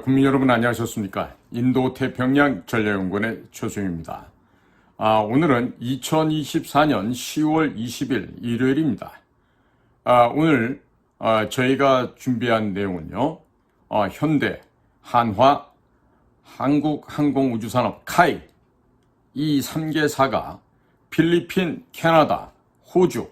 국민 여러분 안녕하셨습니까? 인도태평양 전략연구원의 최수영입니다. 오늘은 2024년 10월 20일 일요일입니다. 오늘 저희가 준비한 내용은요. 현대, 한화, 한국항공우주산업, 카이 이 3개사가 필리핀, 캐나다, 호주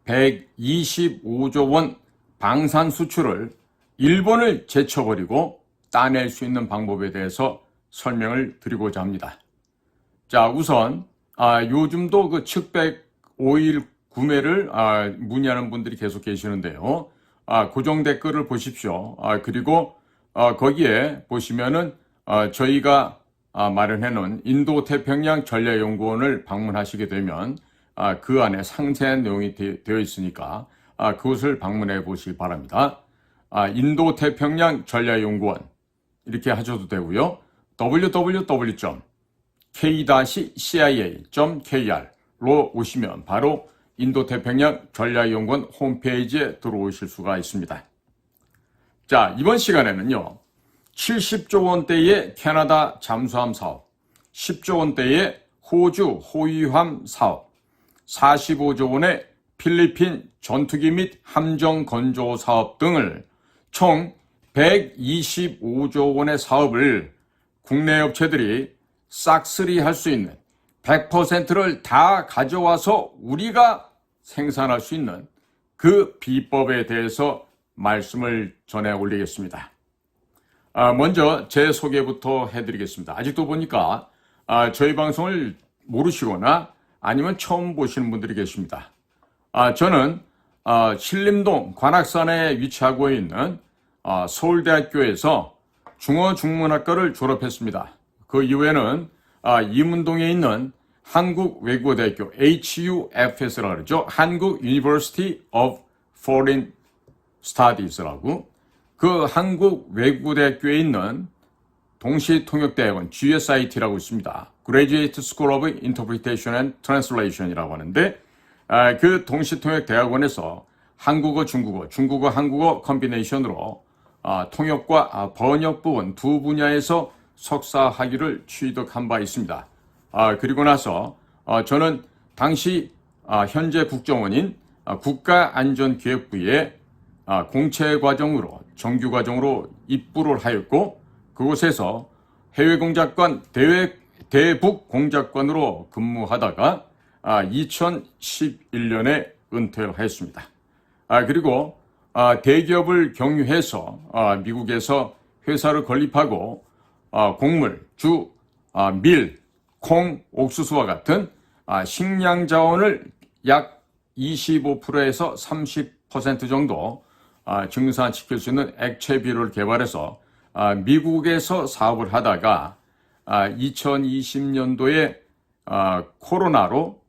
125조 원 방산 수출을 일본을 제쳐버리고 따낼 수 있는 방법에 대해서 설명을 드리고자 합니다. 자, 우선 요즘도 그 측백 오일 구매를 문의하는 분들이 계속 계시는데요. 고정 댓글을 보십시오. 그리고 거기에 보시면은 저희가 마련해 놓은 인도태평양 전략연구원을 방문하시게 되면 그 안에 상세한 내용이 되어 있으니까 그것을 방문해 보시기 바랍니다. 인도태평양 전략연구원 이렇게 하셔도 되고요. www.k-cia.kr로 오시면 바로 인도태평양 전략연구원 홈페이지에 들어오실 수가 있습니다. 자, 이번 시간에는요. 70조 원대의 캐나다 잠수함 사업, 10조 원대의 호주 호위함 사업, 45조 원의 필리핀 전투기 및 함정 건조 사업 등을 총 125조 원의 사업을 국내 업체들이 싹쓸이 할 수 있는 100%를 다 가져와서 우리가 생산할 수 있는 그 비법에 대해서 말씀을 전해 올리겠습니다. 먼저 제 소개부터 해드리겠습니다. 아직도 보니까 저희 방송을 모르시거나 아니면 처음 보시는 분들이 계십니다. 저는 신림동 관악산에 위치하고 있는 서울대학교에서 중어중문학과를 졸업했습니다. 그 이후에는 이문동에 있는 한국외국어대학교 HUFS라고 그러죠. 한국 University of Foreign Studies라고 그 한국외국어대학교에 있는 동시통역대학원 GSIT라고 있습니다. Graduate School of Interpretation and Translation이라고 하는데 그 동시통역대학원에서 한국어, 중국어, 중국어, 한국어 컴비네이션으로 통역과 번역 부분 두 분야에서 석사 학위를 취득한 바 있습니다. 그리고 나서 저는 당시 현재 국정원인 국가안전기획부에 공채과정으로 정규과정으로 입부를 하였고 그곳에서 해외공작관 대북공작관으로 근무하다가 2011년에 은퇴를 했습니다. 그리고 대기업을 경유해서 미국에서 회사를 건립하고 곡물, 밀, 콩, 옥수수와 같은 식량 자원을 약 25%에서 30% 정도 증산시킬 수 있는 액체 비료를 개발해서 미국에서 사업을 하다가 2020년도에 코로나로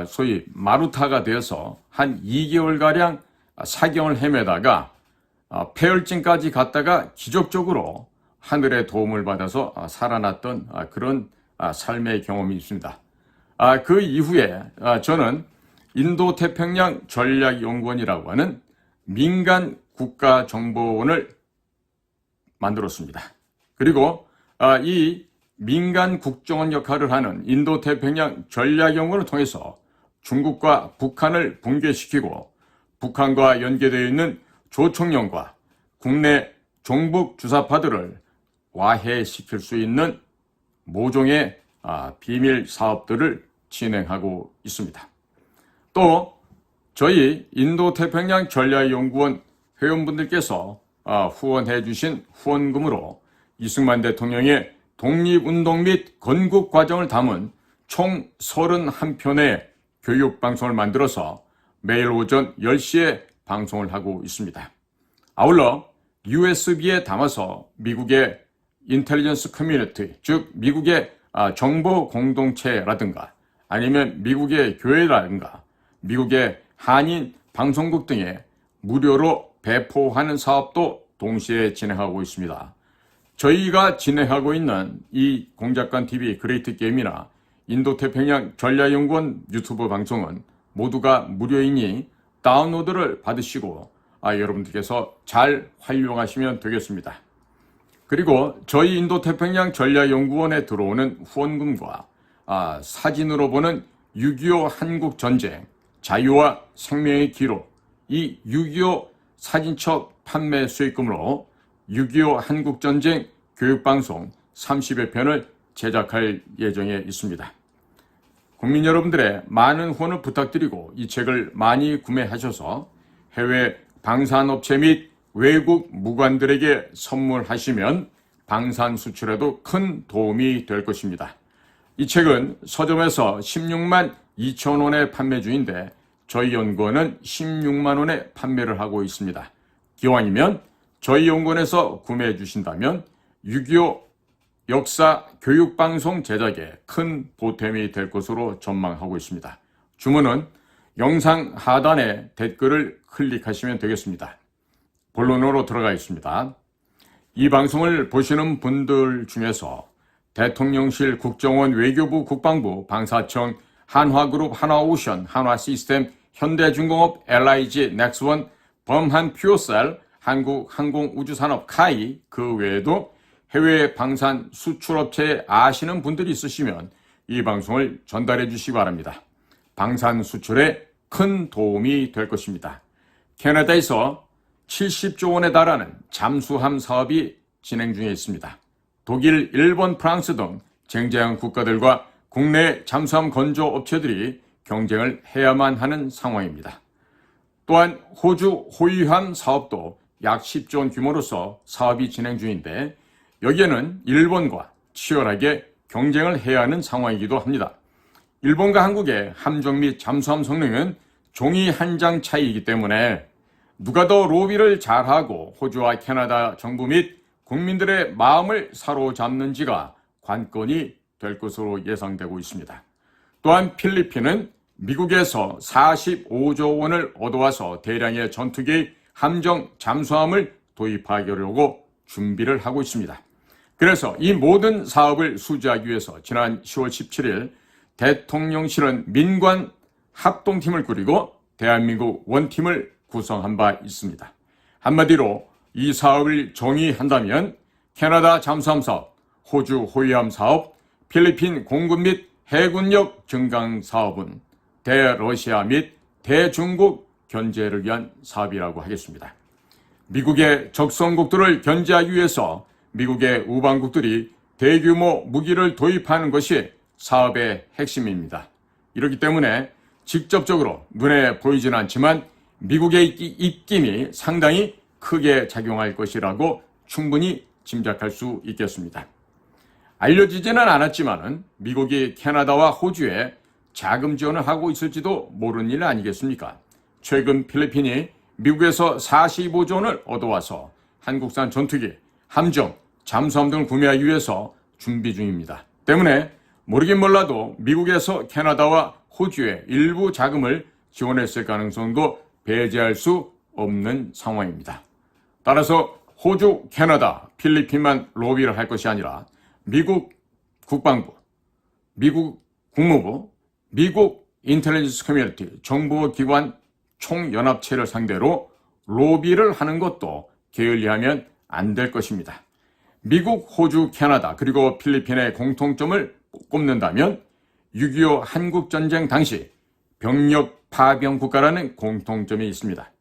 소위 마루타가 되어서 한 2개월가량 사경을 헤매다가 폐혈증까지 갔다가 기적적으로 하늘의 도움을 받아서 살아났던 그런 삶의 경험이 있습니다. 그 이후에 저는 인도태평양 전략연구원이라고 하는 민간 국가정보원을 만들었습니다. 그리고 이 민간 국정원 역할을 하는 인도태평양 전략연구원을 통해서 중국과 북한을 붕괴시키고 북한과 연계되어 있는 조총련과 국내 종북 주사파들을 와해시킬 수 있는 모종의 비밀 사업들을 진행하고 있습니다. 또 저희 인도태평양 전략연구원 회원분들께서 후원해 주신 후원금으로 이승만 대통령의 독립운동 및 건국과정을 담은 총 31편의 교육방송을 만들어서 매일 오전 10시에 방송을 하고 있습니다. 아울러 USB에 담아서 미국의 인텔리전스 커뮤니티, 즉 미국의 정보 공동체라든가 아니면 미국의 교회라든가 미국의 한인 방송국 등에 무료로 배포하는 사업도 동시에 진행하고 있습니다. 저희가 진행하고 있는 이 공작관 TV 그레이트 게임이나 인도태평양 전략연구원 유튜브 방송은 모두가 무료이니 다운로드를 받으시고 여러분들께서 잘 활용하시면 되겠습니다. 그리고 저희 인도태평양 전략연구원에 들어오는 후원금과 사진으로 보는 6.25 한국전쟁, 자유와 생명의 기록, 이 6.25 사진첩 판매 수익금으로 6.25 한국전쟁 교육방송 30여 편을 제작할 예정에 있습니다. 국민 여러분들의 많은 후원을 부탁드리고 이 책을 많이 구매하셔서 해외 방산업체 및 외국 무관들에게 선물하시면 방산 수출에도 큰 도움이 될 것입니다. 이 책은 서점에서 16만 2천 원에 판매 중인데 저희 연구원은 16만 원에 판매를 하고 있습니다. 기왕이면 저희 연구원에서 구매해 주신다면 6.25 역사 교육방송 제작에 큰 보탬이 될 것으로 전망하고 있습니다. 주문은 영상 하단에 댓글을 클릭하시면 되겠습니다. 본론으로 들어가 있습니다. 이 방송을 보시는 분들 중에서 대통령실, 국정원, 외교부, 국방부, 방사청, 한화그룹, 한화오션, 한화시스템, 현대중공업, LIG, 넥스원, 범한퓨어셀, 한국항공우주산업, 카이, 그 외에도 해외 방산 수출업체에 아시는 분들이 있으시면 이 방송을 전달해 주시기 바랍니다. 방산 수출에 큰 도움이 될 것입니다. 캐나다에서 70조 원에 달하는 잠수함 사업이 진행 중에 있습니다. 독일, 일본, 프랑스 등 쟁쟁한 국가들과 국내 잠수함 건조 업체들이 경쟁을 해야만 하는 상황입니다. 또한 호주 호위함 사업도 약 10조 원 규모로서 사업이 진행 중인데 여기에는 일본과 치열하게 경쟁을 해야 하는 상황이기도 합니다. 일본과 한국의 함정 및 잠수함 성능은 종이 한 장 차이이기 때문에 누가 더 로비를 잘하고 호주와 캐나다 정부 및 국민들의 마음을 사로잡는지가 관건이 될 것으로 예상되고 있습니다. 또한 필리핀은 미국에서 45조 원을 얻어와서 대량의 전투기, 함정, 잠수함을 도입하려고 준비를 하고 있습니다. 그래서 이 모든 사업을 수주하기 위해서 지난 10월 17일 대통령실은 민관 합동팀을 꾸리고 대한민국 원팀을 구성한 바 있습니다. 한마디로 이 사업을 정의한다면 캐나다 잠수함 사업, 호주 호위함 사업, 필리핀 공군 및 해군력 증강 사업은 대러시아 및 대중국 견제를 위한 사업이라고 하겠습니다. 미국의 적성국들을 견제하기 위해서 미국의 우방국들이 대규모 무기를 도입하는 것이 사업의 핵심입니다. 이렇기 때문에 직접적으로 눈에 보이지는 않지만 미국의 입김이 상당히 크게 작용할 것이라고 충분히 짐작할 수 있겠습니다. 알려지지는 않았지만 미국이 캐나다와 호주에 자금 지원을 하고 있을지도 모르는 일 아니겠습니까? 최근 필리핀이 미국에서 45조 원을 얻어와서 한국산 전투기, 함정, 잠수함 등을 구매하기 위해서 준비 중입니다. 때문에 모르긴 몰라도 미국에서 캐나다와 호주에 일부 자금을 지원했을 가능성도 배제할 수 없는 상황입니다. 따라서 호주, 캐나다, 필리핀만 로비를 할 것이 아니라 미국 국방부, 미국 국무부, 미국 인텔리전스 커뮤니티, 정보기관 총연합체를 상대로 로비를 하는 것도 게을리하면 안 될 것입니다. 미국, 호주, 캐나다 그리고 필리핀의 공통점을 꼽는다면 6.25 한국전쟁 당시 병력 파병 국가라는 공통점이 있습니다.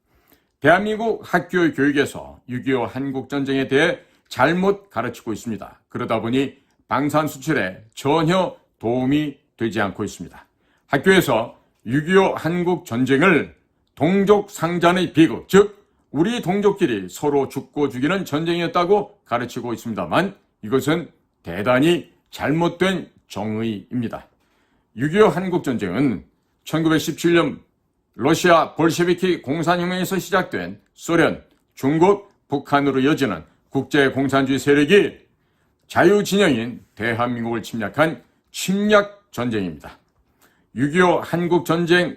대한민국 학교 교육에서 6.25 한국전쟁에 대해 잘못 가르치고 있습니다. 그러다 보니 방산 수출에 전혀 도움이 되지 않고 있습니다. 학교에서 6.25 한국전쟁을 동족 상잔의 비극, 즉 우리 동족끼리 서로 죽고 죽이는 전쟁이었다고 가르치고 있습니다만 이것은 대단히 잘못된 정의입니다. 6.25 한국전쟁은 1917년 러시아 볼셰비키 공산혁명에서 시작된 소련, 중국, 북한으로 이어지는 국제공산주의 세력이 자유진영인 대한민국을 침략한 침략 전쟁입니다. 6.25 한국전쟁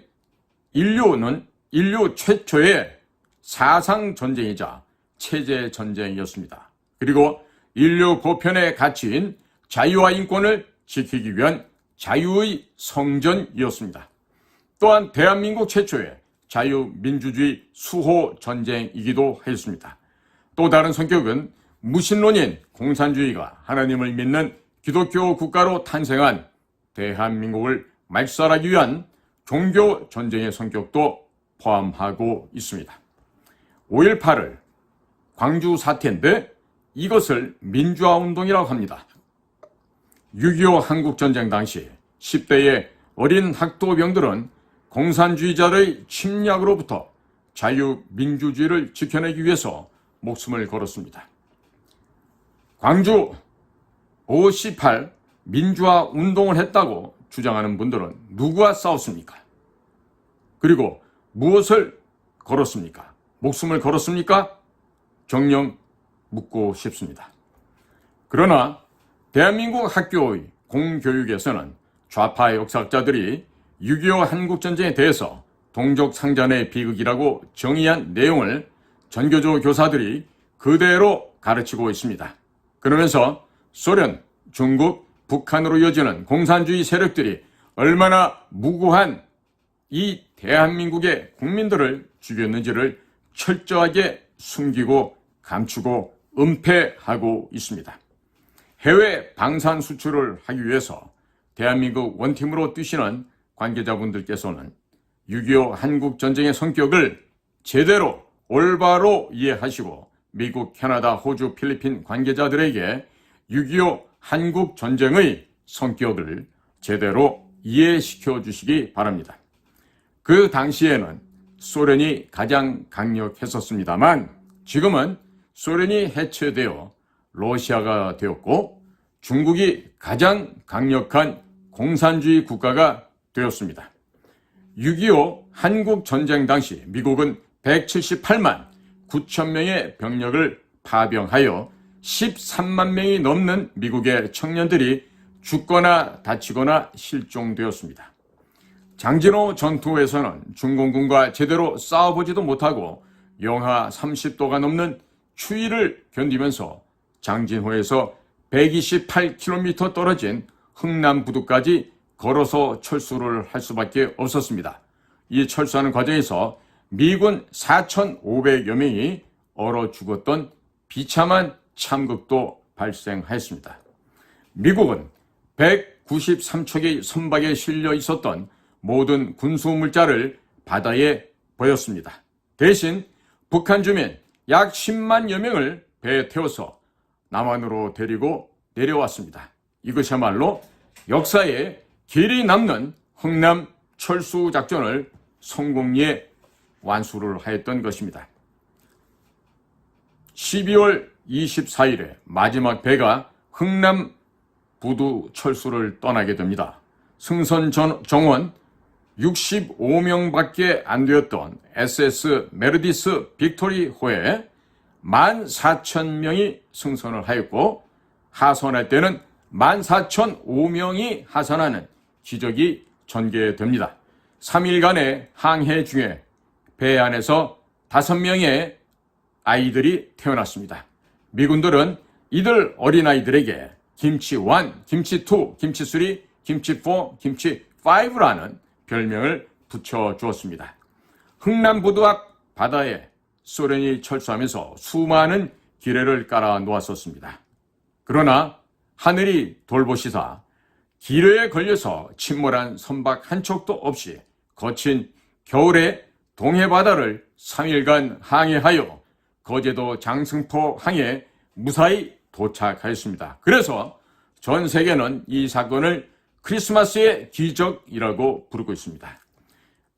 인류 최초의 사상전쟁이자 체제전쟁이었습니다. 그리고 인류 보편의 가치인 자유와 인권을 지키기 위한 자유의 성전이었습니다. 또한 대한민국 최초의 자유민주주의 수호 전쟁이기도 하였습니다. 또 다른 성격은 무신론인 공산주의가 하나님을 믿는 기독교 국가로 탄생한 대한민국을 말살하기 위한 종교 전쟁의 성격도 포함하고 있습니다. 5.18을 광주 사태인데 이것을 민주화운동이라고 합니다. 6.25 한국전쟁 당시 10대의 어린 학도병들은 공산주의자의 침략으로부터 자유민주주의를 지켜내기 위해서 목숨을 걸었습니다. 광주 5.18 민주화운동을 했다고 주장하는 분들은 누구와 싸웠습니까? 그리고 무엇을 걸었습니까? 목숨을 걸었습니까? 정녕 묻고 싶습니다. 그러나 대한민국 학교의 공교육에서는 좌파 역사학자들이 6.25 한국전쟁에 대해서 동족상잔의 비극이라고 정의한 내용을 전교조 교사들이 그대로 가르치고 있습니다. 그러면서 소련, 중국, 북한으로 이어지는 공산주의 세력들이 얼마나 무고한 이 대한민국의 국민들을 죽였는지를 철저하게 숨기고 감추고 은폐하고 있습니다. 해외 방산 수출을 하기 위해서 대한민국 원팀으로 뛰시는 관계자분들께서는 6.25 한국전쟁의 성격을 제대로 올바로 이해하시고 미국, 캐나다, 호주, 필리핀 관계자들에게 6.25 한국전쟁의 성격을 제대로 이해시켜 주시기 바랍니다. 그 당시에는 소련이 가장 강력했었습니다만 지금은 소련이 해체되어 러시아가 되었고 중국이 가장 강력한 공산주의 국가가 되었습니다. 6.25 한국전쟁 당시 미국은 178만 9천 명의 병력을 파병하여 13만 명이 넘는 미국의 청년들이 죽거나 다치거나 실종되었습니다. 장진호 전투에서는 중공군과 제대로 싸워보지도 못하고 영하 30도가 넘는 추위를 견디면서 장진호에서 128km 떨어진 흥남부두까지 걸어서 철수를 할 수밖에 없었습니다. 이 철수하는 과정에서 미군 4,500여 명이 얼어 죽었던 비참한 참극도 발생하였습니다. 미국은 193척의 선박에 실려 있었던 모든 군수물자를 바다에 버렸습니다. 대신 북한 주민 약 10만여 명을 배에 태워서 남한으로 데리고 내려왔습니다. 이것이야말로 역사에 길이 남는 흥남 철수 작전을 성공리에 완수를 하였던 것입니다. 12월 24일에 마지막 배가 흥남 부두 철수를 떠나게 됩니다. 승선 정원 65명밖에 안 되었던 SS 메르디스 빅토리호에 14,000명이 승선을 하였고 하선할 때는 14,005명이 하선하는 기적이 전개됩니다. 3일간의 항해 중에 배 안에서 5명의 아이들이 태어났습니다. 미군들은 이들 어린아이들에게 김치 1, 김치 2, 김치 3, 김치 4, 김치 5라는 별명을 붙여주었습니다. 흥남부두 앞 바다에 소련이 철수하면서 수많은 기뢰를 깔아 놓았었습니다. 그러나 하늘이 돌보시사 기뢰에 걸려서 침몰한 선박 한 척도 없이 거친 겨울에 동해바다를 3일간 항해하여 거제도 장승포 항에 무사히 도착하였습니다. 그래서 전 세계는 이 사건을 크리스마스의 기적이라고 부르고 있습니다.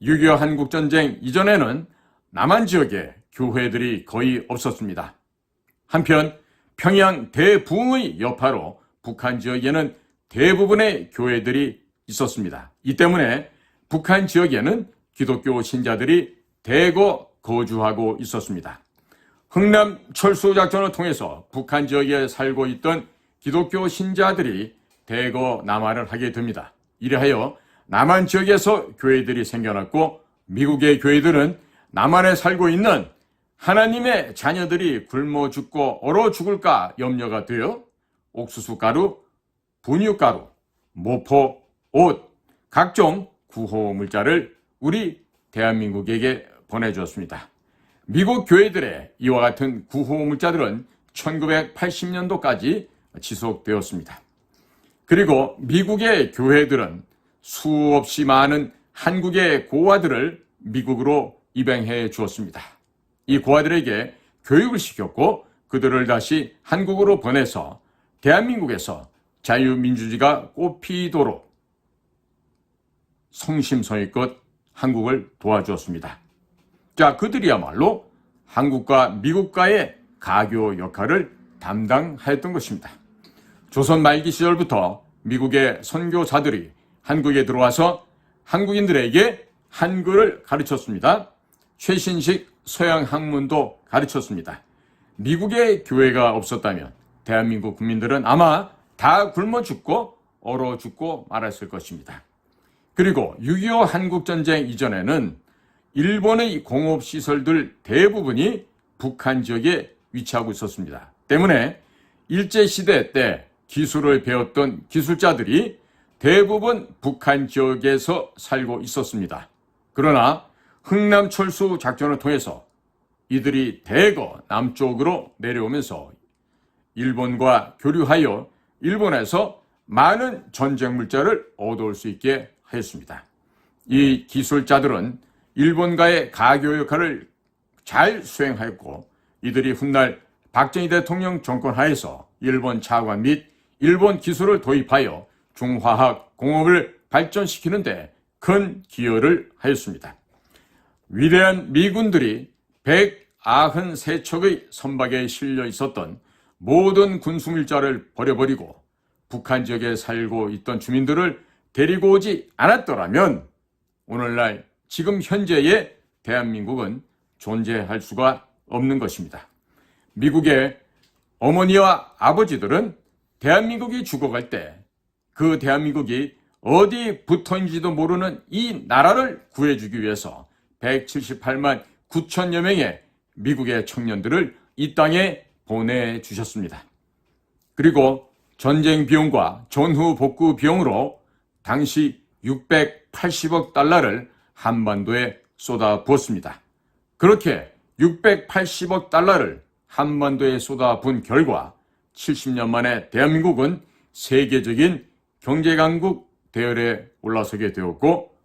6.25 한국전쟁 이전에는 남한 지역에 교회들이 거의 없었습니다. 한편 평양 대붕의 여파로 북한 지역에는 대부분의 교회들이 있었습니다. 이 때문에 북한 지역에는 기독교 신자들이 대거 거주하고 있었습니다. 흥남 철수 작전을 통해서 북한 지역에 살고 있던 기독교 신자들이 대거 남하를 하게 됩니다. 이래하여 남한 지역에서 교회들이 생겨났고 미국의 교회들은 남한에 살고 있는 하나님의 자녀들이 굶어 죽고 얼어 죽을까 염려가 되어 옥수수가루, 분유가루, 모포, 옷, 각종 구호물자를 우리 대한민국에게 보내주었습니다. 미국 교회들의 이와 같은 구호 문자들은 1980년도까지 지속되었습니다. 그리고 미국의 교회들은 수없이 많은 한국의 고아들을 미국으로 입양해 주었습니다. 이 고아들에게 교육을 시켰고 그들을 다시 한국으로 보내서 대한민국에서 자유민주주의가 꽃피도록 성심성의껏 한국을 도와주었습니다. 자, 그들이야말로 한국과 미국과의 가교 역할을 담당하였던 것입니다. 조선 말기 시절부터 미국의 선교사들이 한국에 들어와서 한국인들에게 한글을 가르쳤습니다. 최신식 서양 학문도 가르쳤습니다. 미국의 교회가 없었다면 대한민국 국민들은 아마 다 굶어 죽고 얼어 죽고 말았을 것입니다. 그리고 6.25 한국전쟁 이전에는 일본의 공업시설들 대부분이 북한 지역에 위치하고 있었습니다. 때문에 일제시대 때 기술을 배웠던 기술자들이 대부분 북한 지역에서 살고 있었습니다. 그러나 흥남철수 작전을 통해서 이들이 대거 남쪽으로 내려오면서 일본과 교류하여 일본에서 많은 전쟁 물자를 얻어올 수 있게 하였습니다. 이 기술자들은 일본과의 가교 역할을 잘 수행하였고 이들이 훗날 박정희 대통령 정권 하에서 일본 차관 및 일본 기술을 도입하여 중화학 공업을 발전시키는 데 큰 기여를 하였습니다. 위대한 미군들이 193척의 선박에 실려 있었던 모든 군수물자를 버려버리고 북한 지역에 살고 있던 주민들을 데리고 오지 않았더라면 오늘날 지금 현재의 대한민국은 존재할 수가 없는 것입니다. 미국의 어머니와 아버지들은 대한민국이 죽어갈 때 그 대한민국이 어디 붙어있는지도 모르는 이 나라를 구해주기 위해서 178만 9천여 명의 미국의 청년들을 이 땅에 보내주셨습니다. 그리고 전쟁 비용과 전후 복구 비용으로 당시 680억 달러를 한반도에 쏟아부었습니다. 그렇게 680억 달러를 한반도에 쏟아부은 결과 70년 만에 대한민국은 세계적인 경제강국 대열에 올라서게 되었고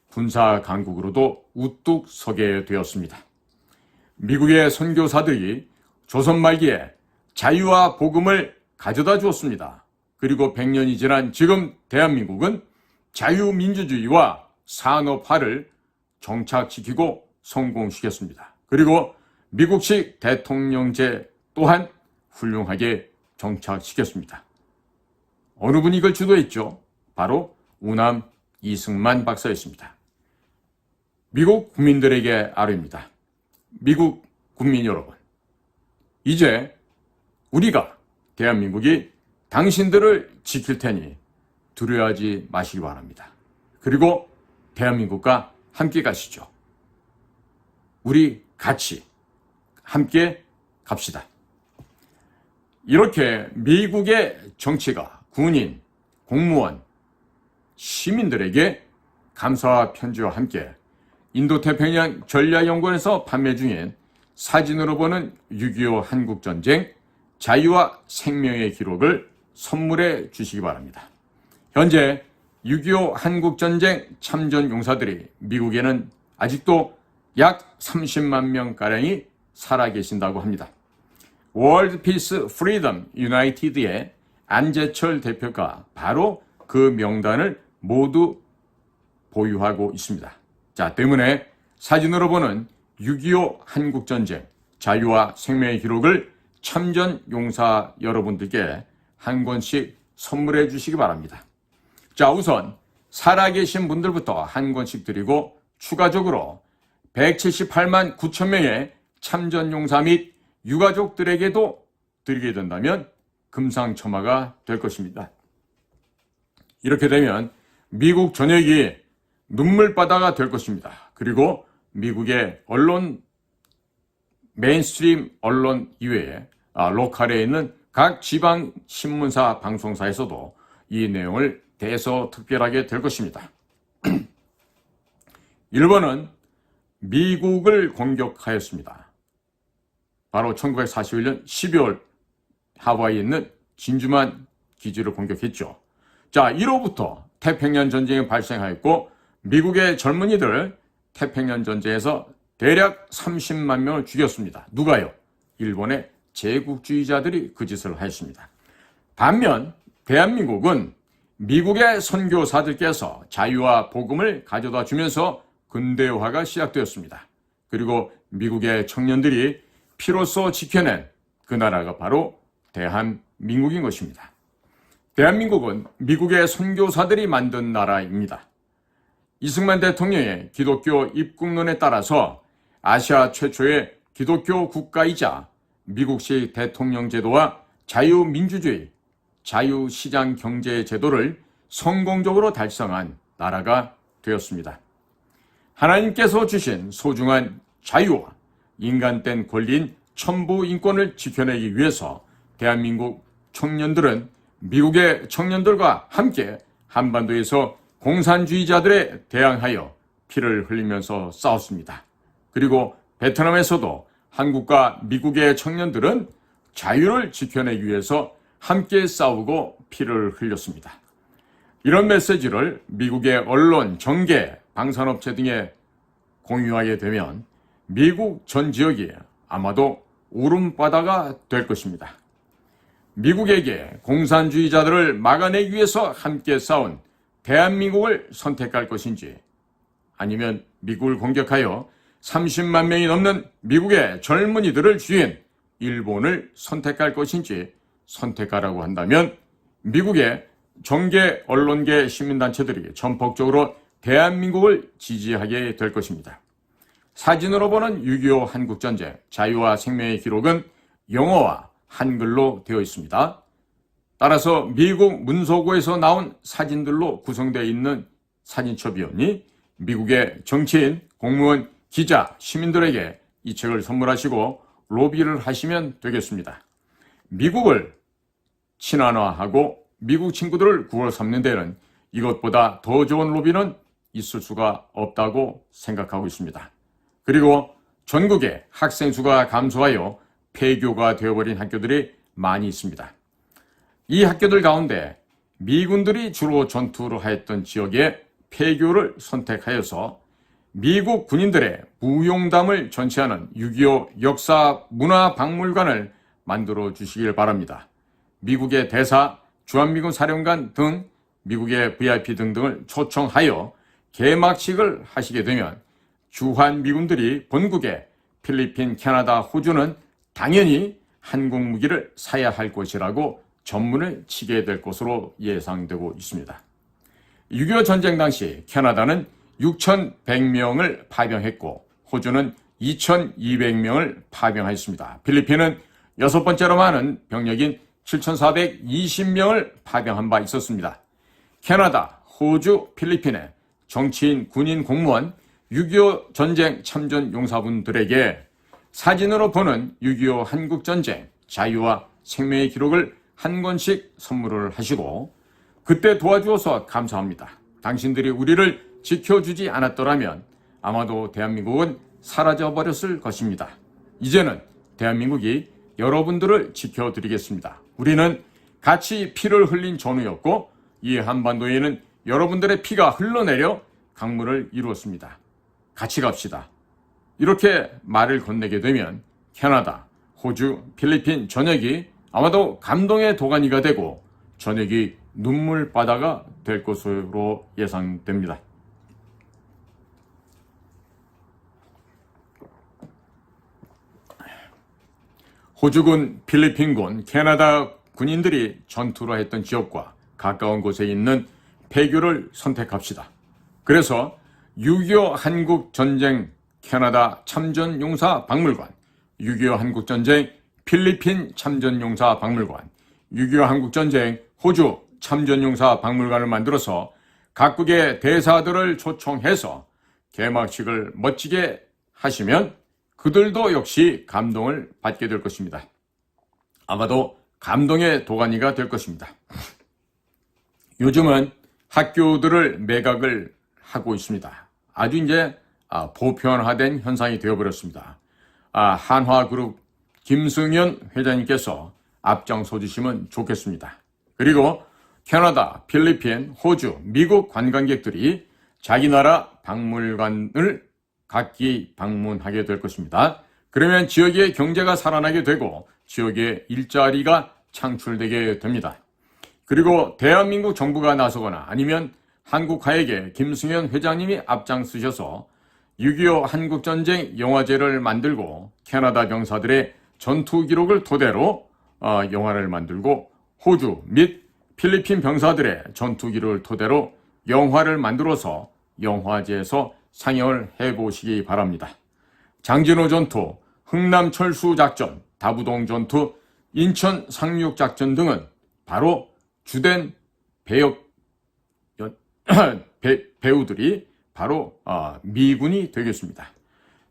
군사강국으로도 우뚝 서게 되었습니다. 미국의 선교사들이 조선 말기에 자유와 복음을 가져다 주었습니다. 그리고 100년이 지난 지금 대한민국은 자유민주주의와 산업화를 정착시키고 성공시켰습니다. 그리고 미국식 대통령제 또한 훌륭하게 정착시켰습니다. 어느 분이 이걸 주도했죠? 바로 우남 이승만 박사였습니다. 미국 국민들에게 아뢰입니다. 미국 국민 여러분, 이제 우리가 대한민국이 당신들을 지킬 테니 두려워하지 마시기 바랍니다. 그리고 대한민국과 함께 가시죠. 우리 같이 함께 갑시다. 이렇게 미국의 정치가 군인, 공무원, 시민들에게 감사와 편지와 함께 인도태평양 전략연구원에서 판매 중인 사진으로 보는 6.25 한국전쟁 자유와 생명의 기록을 선물해 주시기 바랍니다. 현재 6.25 한국전쟁 참전 용사들이 미국에는 아직도 약 30만 명가량이 살아계신다고 합니다. 월드 피스 프리덤 유나이티드의 안재철 대표가 바로 그 명단을 모두 보유하고 있습니다. 자, 때문에 사진으로 보는 6.25 한국전쟁 자유와 생명의 기록을 참전 용사 여러분들께 한 권씩 선물해 주시기 바랍니다. 자, 우선 살아계신 분들부터 한 권씩 드리고 추가적으로 178만 9천 명의 참전 용사 및 유가족들에게도 드리게 된다면 금상첨화가 될 것입니다. 이렇게 되면 미국 전역이 눈물바다가 될 것입니다. 그리고 미국의 언론, 메인스트림 언론 이외에 로컬에 있는 각 지방 신문사, 방송사에서도 이 내용을 대서특별하게 될 것입니다. 일본은 미국을 공격하였습니다. 바로 1941년 12월 하와이에 있는 진주만 기지를 공격했죠. 자, 이로부터 태평양 전쟁이 발생하였고 미국의 젊은이들 태평양 전쟁에서 대략 30만 명을 죽였습니다. 누가요? 일본의 제국주의자들이 그 짓을 하였습니다. 반면 대한민국은 미국의 선교사들께서 자유와 복음을 가져다 주면서 근대화가 시작되었습니다. 그리고 미국의 청년들이 피로써 지켜낸 그 나라가 바로 대한민국인 것입니다. 대한민국은 미국의 선교사들이 만든 나라입니다. 이승만 대통령의 기독교 입국론에 따라서 아시아 최초의 기독교 국가이자 미국식 대통령 제도와 자유민주주의, 자유시장 경제 제도를 성공적으로 달성한 나라가 되었습니다. 하나님께서 주신 소중한 자유와 인간된 권리인 천부 인권을 지켜내기 위해서 대한민국 청년들은 미국의 청년들과 함께 한반도에서 공산주의자들에 대항하여 피를 흘리면서 싸웠습니다. 그리고 베트남에서도 한국과 미국의 청년들은 자유를 지켜내기 위해서 함께 싸우고 피를 흘렸습니다. 이런 메시지를 미국의 언론, 정계, 방산업체 등에 공유하게 되면 미국 전 지역이 아마도 울음바다가 될 것입니다. 미국에게 공산주의자들을 막아내기 위해서 함께 싸운 대한민국을 선택할 것인지, 아니면 미국을 공격하여 30만 명이 넘는 미국의 젊은이들을 죽인 일본을 선택할 것인지 선택하라고 한다면 미국의 정계, 언론계, 시민단체들이 전폭적으로 대한민국을 지지하게 될 것입니다. 사진으로 보는 6.25 한국전쟁, 자유와 생명의 기록은 영어와 한글로 되어 있습니다. 따라서 미국 문서고에서 나온 사진들로 구성되어 있는 사진첩이오니 미국의 정치인, 공무원, 기자, 시민들에게 이 책을 선물하시고 로비를 하시면 되겠습니다. 미국을 친환화하고 미국 친구들을 구워 삼는 데는 이것보다 더 좋은 로비는 있을 수가 없다고 생각하고 있습니다. 그리고 전국에 학생 수가 감소하여 폐교가 되어버린 학교들이 많이 있습니다. 이 학교들 가운데 미군들이 주로 전투를 하였던 지역의 폐교를 선택하여서 미국 군인들의 무용담을 전시하는 6.25 역사문화박물관을 만들어 주시길 바랍니다. 미국의 대사, 주한미군 사령관 등 미국의 VIP 등등을 초청하여 개막식을 하시게 되면 주한미군들이 본국에 필리핀, 캐나다, 호주는 당연히 한국 무기를 사야 할 것이라고 전문을 치게 될 것으로 예상되고 있습니다. 6.25 전쟁 당시 캐나다는 6,100명을 파병했고 호주는 2,200명을 파병하였습니다. 필리핀은 여섯 번째로 많은 병력인 7,420명을 파병한 바 있었습니다. 캐나다, 호주, 필리핀의 정치인, 군인, 공무원, 6.25 전쟁 참전 용사분들에게 사진으로 보는 6.25 한국전쟁, 자유와 생명의 기록을 한 권씩 선물을 하시고 그때 도와주어서 감사합니다. 당신들이 우리를 지켜주지 않았더라면 아마도 대한민국은 사라져버렸을 것입니다. 이제는 대한민국이 여러분들을 지켜드리겠습니다. 우리는 같이 피를 흘린 전우였고 이 한반도에는 여러분들의 피가 흘러내려 강물을 이루었습니다. 같이 갑시다. 이렇게 말을 건네게 되면 캐나다, 호주, 필리핀 전역이 아마도 감동의 도가니가 되고 전역이 눈물바다가 될 것으로 예상됩니다. 호주군, 필리핀군, 캐나다 군인들이 전투를 했던 지역과 가까운 곳에 있는 폐교를 선택합시다. 그래서 6.25 한국전쟁 캐나다 참전용사 박물관, 6.25 한국전쟁 필리핀 참전용사 박물관, 6.25 한국전쟁 호주 참전용사 박물관을 만들어서 각국의 대사들을 초청해서 개막식을 멋지게 하시면 그들도 역시 감동을 받게 될 것입니다. 아마도 감동의 도가니가 될 것입니다. 요즘은 학교들을 매각을 하고 있습니다. 아주 이제 보편화된 현상이 되어버렸습니다. 한화그룹 김승현 회장님께서 앞장서 주시면 좋겠습니다. 그리고 캐나다, 필리핀, 호주, 미국 관광객들이 자기 나라 박물관을 각기 방문하게 될 것입니다. 그러면 지역의 경제가 살아나게 되고 지역의 일자리가 창출되게 됩니다. 그리고 대한민국 정부가 나서거나 아니면 한국화에게 김승현 회장님이 앞장서셔서 6.25 한국전쟁 영화제를 만들고 캐나다 병사들의 전투 기록을 토대로 영화를 만들고 호주 및 필리핀 병사들의 전투 기록을 토대로 영화를 만들어서 영화제에서 상영을 해보시기 바랍니다. 장진호 전투, 흥남 철수 작전, 다부동 전투, 인천 상륙 작전 등은 바로 주된 배우들이 바로 미군이 되겠습니다.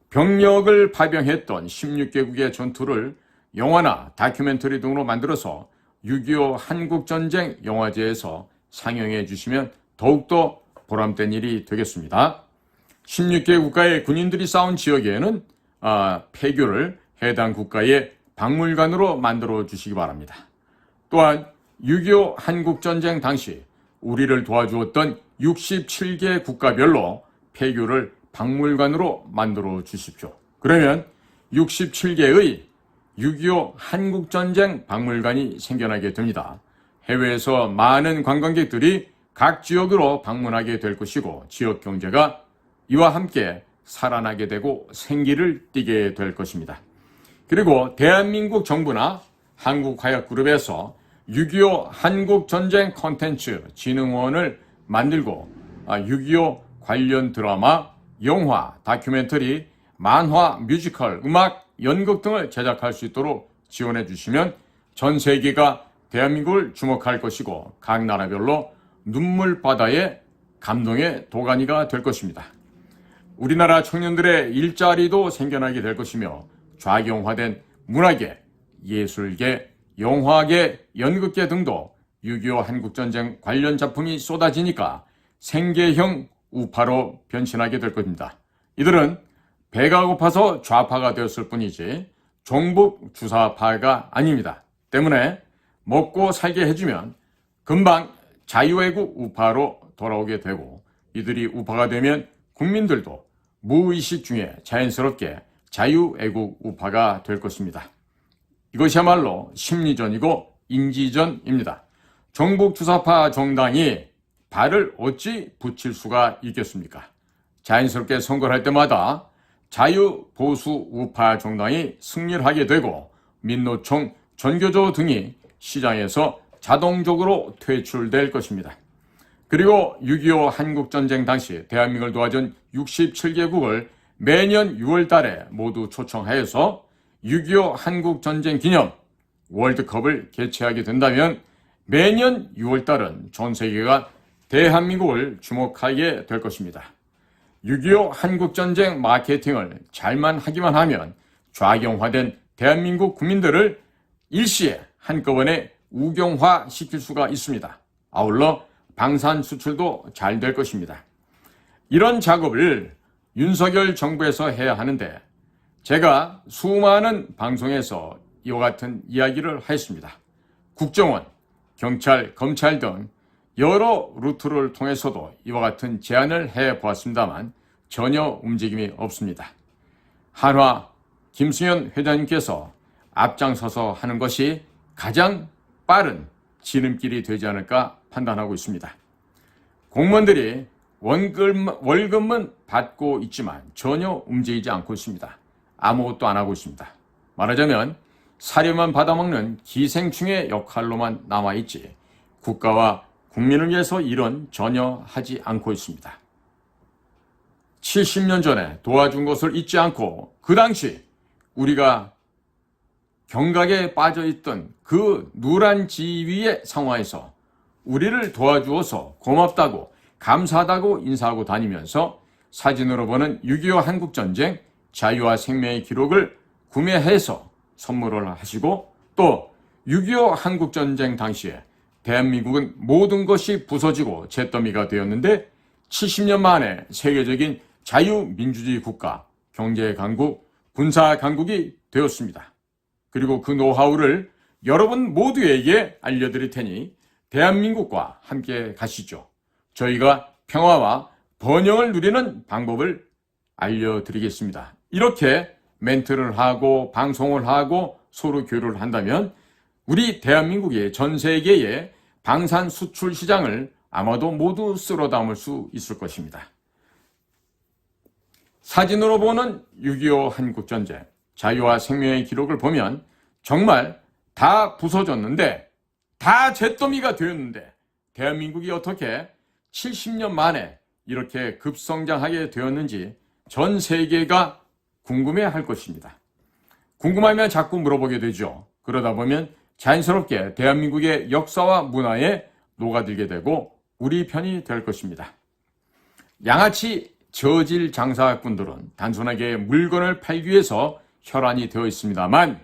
병력을 파병했던 16개국의 전투를 영화나 다큐멘터리 등으로 만들어서 6.25 한국전쟁 영화제에서 상영해 주시면 더욱더 보람된 일이 되겠습니다. 16개 국가의 군인들이 싸운 지역에는 폐교를 해당 국가의 박물관으로 만들어 주시기 바랍니다. 또한 6.25 한국전쟁 당시 우리를 도와주었던 67개 국가별로 폐교를 박물관으로 만들어 주십시오. 그러면 67개의 6.25 한국전쟁 박물관이 생겨나게 됩니다. 해외에서 많은 관광객들이 각 지역으로 방문하게 될 것이고 지역 경제가 이와 함께 살아나게 되고 생기를 띠게 될 것입니다. 그리고 대한민국 정부나 한국화약그룹에서 6.25 한국전쟁 콘텐츠 진흥원을 만들고 6.25 관련 드라마, 영화, 다큐멘터리, 만화, 뮤지컬, 음악, 연극 등을 제작할 수 있도록 지원해 주시면 전 세계가 대한민국을 주목할 것이고 각 나라별로 눈물바다의 감동의 도가니가 될 것입니다. 우리나라 청년들의 일자리도 생겨나게 될 것이며 좌경화된 문화계, 예술계, 영화계, 연극계 등도 6.25 한국전쟁 관련 작품이 쏟아지니까 생계형 우파로 변신하게 될 겁니다. 이들은 배가 고파서 좌파가 되었을 뿐이지 종북 주사파가 아닙니다. 때문에 먹고 살게 해주면 금방 자유애국 우파로 돌아오게 되고 이들이 우파가 되면 국민들도 무의식 중에 자연스럽게 자유애국 우파가 될 것입니다. 이것이야말로 심리전이고 인지전입니다. 종북주사파 정당이 발을 어찌 붙일 수가 있겠습니까? 자연스럽게 선거를 할 때마다 자유보수 우파 정당이 승리를 하게 되고 민노총, 전교조 등이 시장에서 자동적으로 퇴출될 것입니다. 그리고 6.25 한국전쟁 당시 대한민국을 도와준 67개국을 매년 6월 달에 모두 초청하여서 6.25 한국전쟁 기념 월드컵을 개최하게 된다면 매년 6월 달은 전 세계가 대한민국을 주목하게 될 것입니다. 6.25 한국전쟁 마케팅을 잘만 하기만 하면 좌경화된 대한민국 국민들을 일시에 한꺼번에 우경화 시킬 수가 있습니다. 아울러 방산 수출도 잘 될 것입니다. 이런 작업을 윤석열 정부에서 해야 하는데 제가 수많은 방송에서 이와 같은 이야기를 했습니다. 국정원, 경찰, 검찰 등 여러 루트를 통해서도 이와 같은 제안을 해보았습니다만 전혀 움직임이 없습니다. 한화 김승현 회장님께서 앞장서서 하는 것이 가장 빠른 지름길이 되지 않을까 판단하고 있습니다. 공무원들이 월급은 받고 있지만 전혀 움직이지 않고 있습니다. 아무것도 안 하고 있습니다. 말하자면 사료만 받아먹는 기생충의 역할로만 남아있지 국가와 국민을 위해서 일은 전혀 하지 않고 있습니다. 70년 전에 도와준 것을 잊지 않고 그 당시 우리가 경각에 빠져있던 그 누란 지위의 상황에서 우리를 도와주어서 고맙다고 감사하다고 인사하고 다니면서 사진으로 보는 6.25 한국전쟁 자유와 생명의 기록을 구매해서 선물을 하시고 또 6.25 한국전쟁 당시에 대한민국은 모든 것이 부서지고 잿더미가 되었는데 70년 만에 세계적인 자유민주주의 국가, 경제강국, 군사강국이 되었습니다. 그리고 그 노하우를 여러분 모두에게 알려드릴 테니 대한민국과 함께 가시죠. 저희가 평화와 번영을 누리는 방법을 알려드리겠습니다. 이렇게 멘트를 하고 방송을 하고 서로 교류를 한다면 우리 대한민국의 전 세계의 방산 수출 시장을 아마도 모두 쓸어 담을 수 있을 것입니다. 사진으로 보는 6.25 한국전쟁, 자유와 생명의 기록을 보면 정말 다 부서졌는데, 다 잿더미가 되었는데 대한민국이 어떻게 70년 만에 이렇게 급성장하게 되었는지 전 세계가 궁금해할 것입니다. 궁금하면 자꾸 물어보게 되죠. 그러다 보면 자연스럽게 대한민국의 역사와 문화에 녹아들게 되고 우리 편이 될 것입니다. 양아치 저질 장사꾼들은 단순하게 물건을 팔기 위해서 혈안이 되어 있습니다만,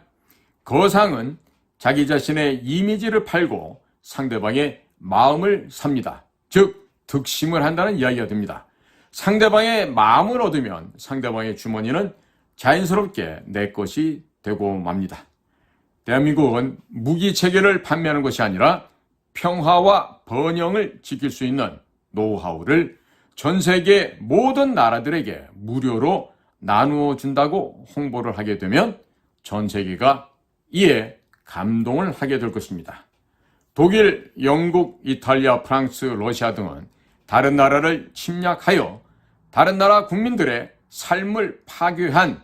거상은 자기 자신의 이미지를 팔고 상대방의 마음을 삽니다. 즉 득심을 한다는 이야기가 됩니다. 상대방의 마음을 얻으면 상대방의 주머니는 자연스럽게 내 것이 되고 맙니다. 대한민국은 무기 체계를 판매하는 것이 아니라 평화와 번영을 지킬 수 있는 노하우를 전 세계 모든 나라들에게 무료로 나누어 준다고 홍보를 하게 되면 전 세계가 이에 감동을 하게 될 것입니다. 독일, 영국, 이탈리아, 프랑스, 러시아 등은 다른 나라를 침략하여 다른 나라 국민들의 삶을 파괴한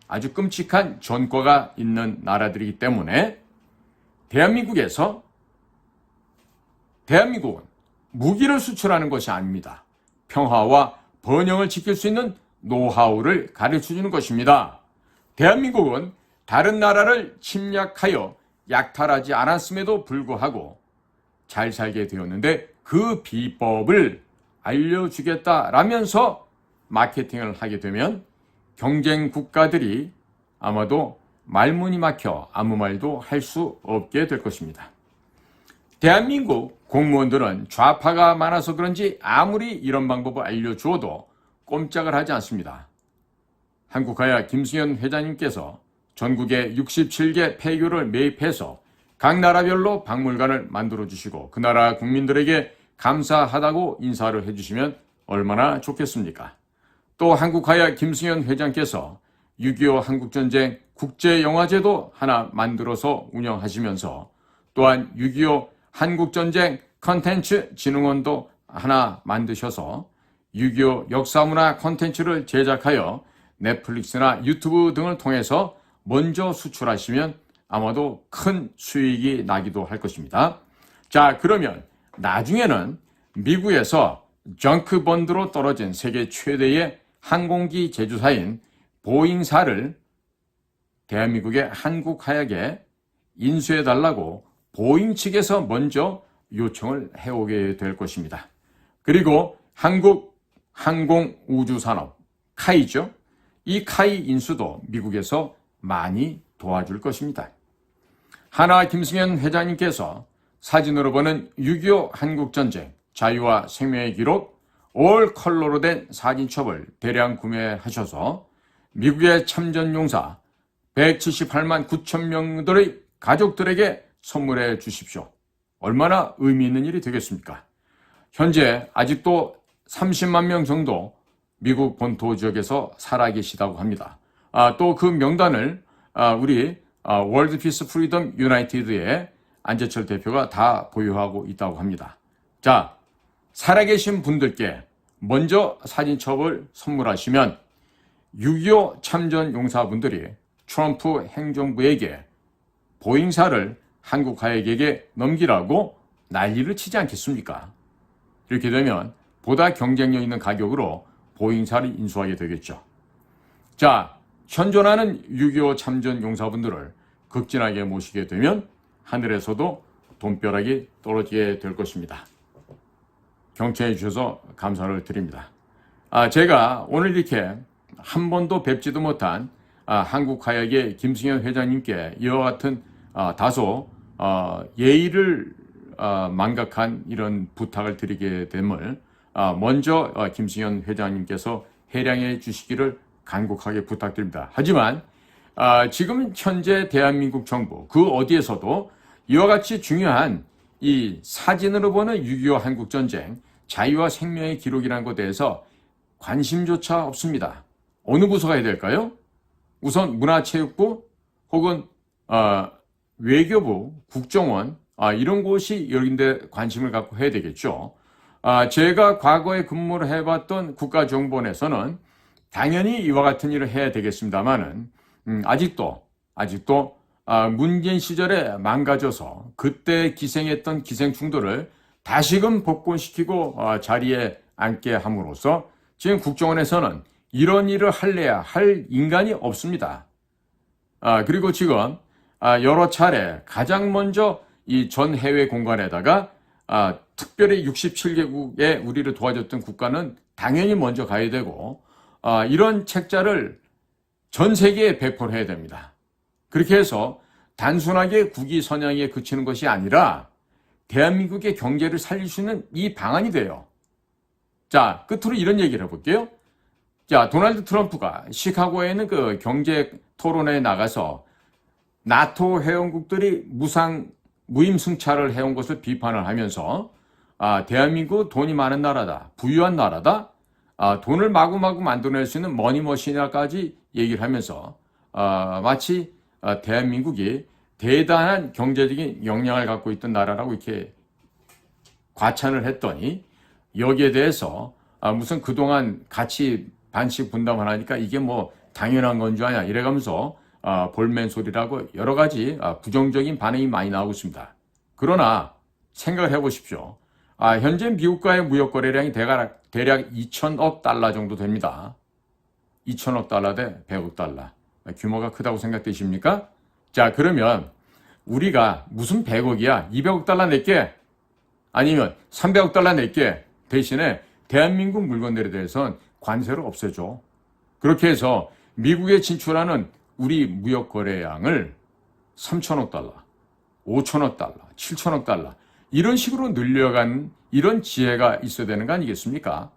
아주 끔찍한 전과가 있는 나라들이기 때문에 대한민국은 무기를 수출하는 것이 아닙니다. 평화와 번영을 지킬 수 있는 노하우를 가르쳐주는 것입니다. 대한민국은 다른 나라를 침략하여 약탈하지 않았음에도 불구하고 잘 살게 되었는데 그 비법을 알려주겠다라면서 마케팅을 하게 되면 경쟁 국가들이 아마도 말문이 막혀 아무 말도 할 수 없게 될 것입니다. 대한민국 공무원들은 좌파가 많아서 그런지 아무리 이런 방법을 알려주어도 꼼짝을 하지 않습니다. 한국하야 김승현 회장님께서 전국에 67개 폐교를 매입해서 각 나라별로 박물관을 만들어주시고 그 나라 국민들에게 감사하다고 인사를 해주시면 얼마나 좋겠습니까? 또 한국하야 김승현 회장께서 6.25 한국전쟁 국제영화제도 하나 만들어서 운영하시면서 또한 6.25 한국전쟁 컨텐츠 진흥원도 하나 만드셔서 6.25 역사문화 컨텐츠를 제작하여 넷플릭스나 유튜브 등을 통해서 먼저 수출하시면 아마도 큰 수익이 나기도 할 것입니다. 자, 그러면 나중에는 미국에서 정크번드로 떨어진 세계 최대의 항공기 제조사인 보잉사를 대한민국의 한국하약에 인수해달라고 보잉 측에서 먼저 요청을 해오게 될 것입니다. 그리고 한국 항공우주산업 카이죠. 이 카이 인수도 미국에서 많이 도와줄 것입니다. 하나 김승현 회장님께서 사진으로 보는 6.25 한국전쟁 자유와 생명의 기록 올 컬러로 된 사진첩을 대량 구매하셔서 미국의 참전용사 178만 9천 명들의 가족들에게 선물해 주십시오. 얼마나 의미 있는 일이 되겠습니까? 현재 아직도 30만 명 정도 미국 본토 지역에서 살아계시다고 합니다. 또 그 명단을 우리 월드 피스 프리덤 유나이티드의 안재철 대표가 다 보유하고 있다고 합니다. 자, 살아계신 분들께 먼저 사진첩을 선물하시면 6.25 참전 용사분들이 트럼프 행정부에게 보잉사를 한국하약에게 넘기라고 난리를 치지 않겠습니까? 이렇게 되면 보다 경쟁력 있는 가격으로 보잉사를 인수하게 되겠죠. 자, 현존하는 6.25 참전 용사분들을 극진하게 모시게 되면 하늘에서도 돈벼락이 떨어지게 될 것입니다. 경청해 주셔서 감사를 드립니다. 제가 오늘 이렇게 한 번도 뵙지도 못한 한국하약의 김승현 회장님께 이와 같은 다소 예의를 망각한 이런 부탁을 드리게 됨을 먼저 김승현 회장님께서 해량해 주시기를 간곡하게 부탁드립니다. 하지만 지금 현재 대한민국 정부 그 어디에서도 이와 같이 중요한 이 사진으로 보는 6.25 한국전쟁 자유와 생명의 기록이라는 것에 대해서 관심조차 없습니다. 어느 부서가 해야 될까요? 우선 문화체육부 혹은 외교부, 국정원 이런 곳이 여기인데 관심을 갖고 해야 되겠죠. 제가 과거에 근무를 해봤던 국가정보원에서는 당연히 이와 같은 일을 해야 되겠습니다만은 아직도 문재인 시절에 망가져서 그때 기생했던 기생충들을 다시금 복권시키고 자리에 앉게 함으로써 지금 국정원에서는 이런 일을 할래야 할 인간이 없습니다. 그리고 지금 여러 차례 가장 먼저 이 전 해외 공간에다가 특별히 67개국에 우리를 도와줬던 국가는 당연히 먼저 가야 되고 이런 책자를 전 세계에 배포를 해야 됩니다. 그렇게 해서 단순하게 국위 선양에 그치는 것이 아니라 대한민국의 경제를 살릴 수 있는 이 방안이 돼요. 자, 끝으로 이런 얘기를 해볼게요. 자, 도널드 트럼프가 시카고에 있는 그 경제 토론회에 나가서 나토 회원국들이 무임승차를 해온 것을 비판을 하면서 대한민국 돈이 많은 나라다, 부유한 나라다, 돈을 마구마구 만들어낼 수 있는 머니머신이라까지 얘기를 하면서 마치 대한민국이 대단한 경제적인 역량을 갖고 있던 나라라고 이렇게 과찬을 했더니 여기에 대해서 무슨 그동안 같이 반씩 분담을 하니까 이게 뭐 당연한 건 줄 아냐 이래가면서 볼멘 소리라고 여러 가지 부정적인 반응이 많이 나오고 있습니다. 그러나 생각을 해보십시오. 현재 미국과의 무역 거래량이 대략 2천억 달러 정도 됩니다. 2천억 달러 대 100억 달러. 규모가 크다고 생각되십니까? 자, 그러면 우리가 무슨 100억이야? 200억 달러 낼게? 아니면 300억 달러 낼게? 대신에 대한민국 물건들에 대해서는 관세를 없애줘. 그렇게 해서 미국에 진출하는 우리 무역 거래량을 3천억 달러, 5천억 달러, 7천억 달러 이런 식으로 늘려간 이런 지혜가 있어야 되는 거 아니겠습니까?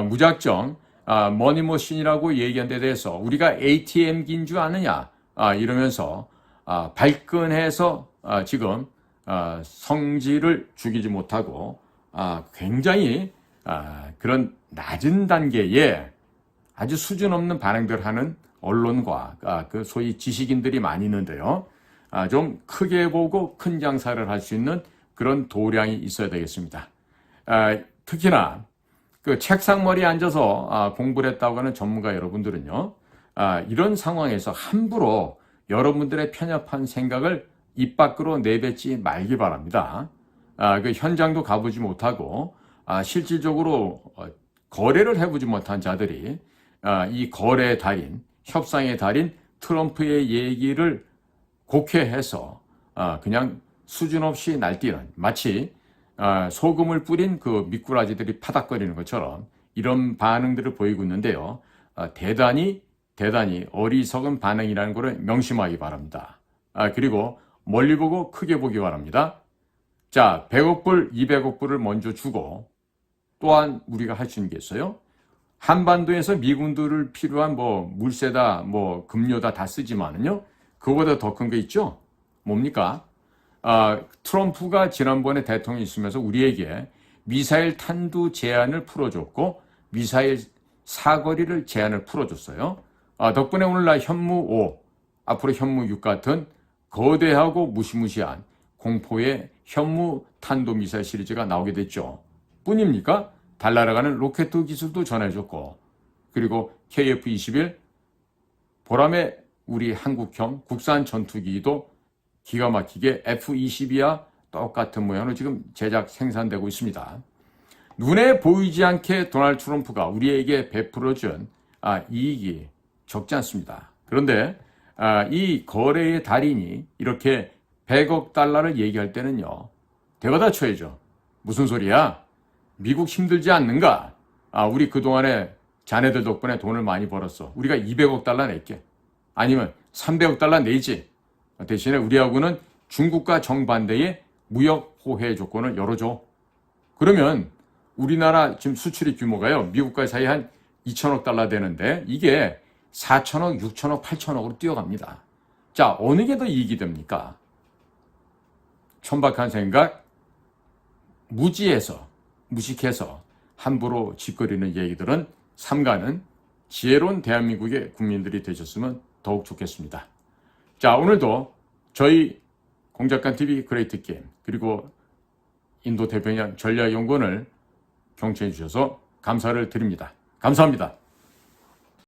무작정 머니머신이라고 얘기한 데 대해서 우리가 ATM기인 줄 아느냐 이러면서 발끈해서 지금 성질을 죽이지 못하고 굉장히 그런 낮은 단계에 아주 수준 없는 반응들 하는 언론과 그 소위 지식인들이 많이 있는데요. 좀 크게 보고 큰 장사를 할 수 있는 그런 도량이 있어야 되겠습니다. 특히나 그 책상머리에 앉아서 공부를 했다고 하는 전문가 여러분들은요. 이런 상황에서 함부로 여러분들의 편협한 생각을 입 밖으로 내뱉지 말기 바랍니다. 그 현장도 가보지 못하고 실질적으로 거래를 해보지 못한 자들이 이 거래의 달인, 협상의 달인 트럼프의 얘기를 곡해해서 그냥 수준 없이 날뛰는 마치 소금을 뿌린 그 미꾸라지들이 파닥거리는 것처럼 이런 반응들을 보이고 있는데요. 대단히 어리석은 반응이라는 것을 명심하기 바랍니다. 그리고 멀리 보고 크게 보기 바랍니다. 자, 100억 불, 200억 불을 먼저 주고 또한 우리가 할 수 있는 게 있어요. 한반도에서 미군들을 필요한 뭐 물세다, 뭐 급료다 다 쓰지만은요. 그거보다 더 큰 게 있죠. 뭡니까? 트럼프가 지난번에 대통령이 있으면서 우리에게 미사일 탄두 제한을 풀어줬고 미사일 사거리를 제한을 풀어줬어요. 덕분에 오늘날 현무 5, 앞으로 현무 6 같은 거대하고 무시무시한 공포의 현무 탄도미사일 시리즈가 나오게 됐죠. 뿐입니까? 달나라가는 로켓 기술도 전해줬고 그리고 KF-21 보람의 우리 한국형 국산 전투기도 기가 막히게 F-22와 똑같은 모양으로 지금 제작 생산되고 있습니다. 눈에 보이지 않게 도널드 트럼프가 우리에게 베풀어준 이익이 적지 않습니다. 그런데 이 거래의 달인이 이렇게 100억 달러를 얘기할 때는요. 대받아 쳐야죠. 무슨 소리야? 미국 힘들지 않는가? 우리 그동안에 자네들 덕분에 돈을 많이 벌었어. 우리가 200억 달러 낼게. 아니면 300억 달러 내지. 대신에 우리하고는 중국과 정반대의 무역 호혜 조건을 열어줘. 그러면 우리나라 지금 수출입 규모가요, 미국과 사이 한 2천억 달러 되는데 이게 4천억, 6천억, 8천억으로 뛰어갑니다. 자, 어느 게 더 이익이 됩니까? 천박한 생각, 무식해서 함부로 짓거리는 얘기들은 삼가는 지혜로운 대한민국의 국민들이 되셨으면 더욱 좋겠습니다. 자, 오늘도 저희 공작관TV 그레이트 게임 그리고 인도 태평양 전략연구원을 경청해 주셔서 감사를 드립니다. 감사합니다.